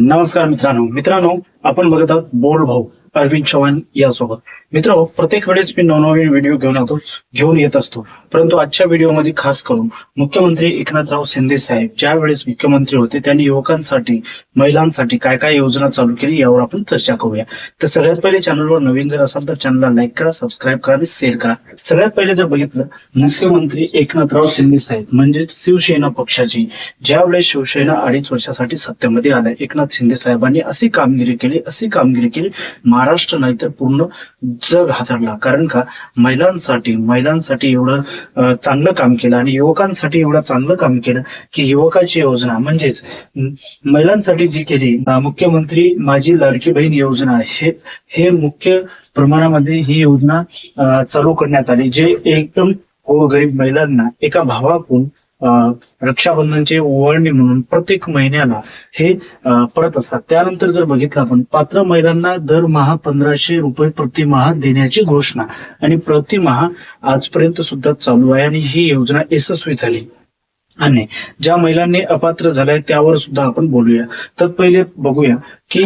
नमस्कार मित्रांनो आपण बघत आहोत बोल भाऊ अरविंद चव्हाण यासोबत. मित्रांनो, प्रत्येक वेळेस मी नवनवीन व्हिडिओ घेऊन येत असतो, परंतु आजच्या व्हिडिओमध्ये खास करून मुख्यमंत्री एकनाथराव शिंदे साहेब ज्या वेळेस मुख्यमंत्री होते त्यांनी युवकांसाठी महिलांसाठी काय काय योजना चालू केली यावर आपण चर्चा करूया. तर सगळ्यात पहिले चॅनलवर नवीन जर असाल तर चॅनलला लाईक करा, सबस्क्राईब करा आणि शेअर करा. सगळ्यात पहिले जर बघितलं, मुख्यमंत्री एकनाथराव शिंदे साहेब म्हणजे शिवसेना पक्षाची ज्या वेळेस शिवसेना 2.5 वर्षासाठी सत्तेमध्ये आल्या, एकनाथ शिंदे साहेबांनी अशी कामगिरी केली महाराष्ट्र नाही तर पूर्ण जग हादरला. कारण का, महिलांसाठी एवढं चांगलं काम केलं आणि युवकांसाठी एवढं चांगलं काम केलं की युवकाची योजना म्हणजेच महिलांसाठी जी केली मुख्यमंत्री माझी लाडकी बहीण योजना हे मुख्य प्रमाणामध्ये ही योजना चालू करण्यात आली, जे एकदम गरीब महिलांना एका भावाकडून रक्षाबंधनचे ओवाळणी म्हणून प्रत्येक महिन्याला हे पडत असतात. त्यानंतर जर बघितलं आपण, पात्र महिलांना दरमहा 1500 रुपये प्रतिमाह देण्याची घोषणा आणि प्रतिमाह आजपर्यंत सुद्धा चालू आहे आणि ही योजना यशस्वी झाली. आणि ज्या महिलांनी अपात्र झाल्या त्यावर सुद्धा आपण बोलूया. तर पहिले बघूया की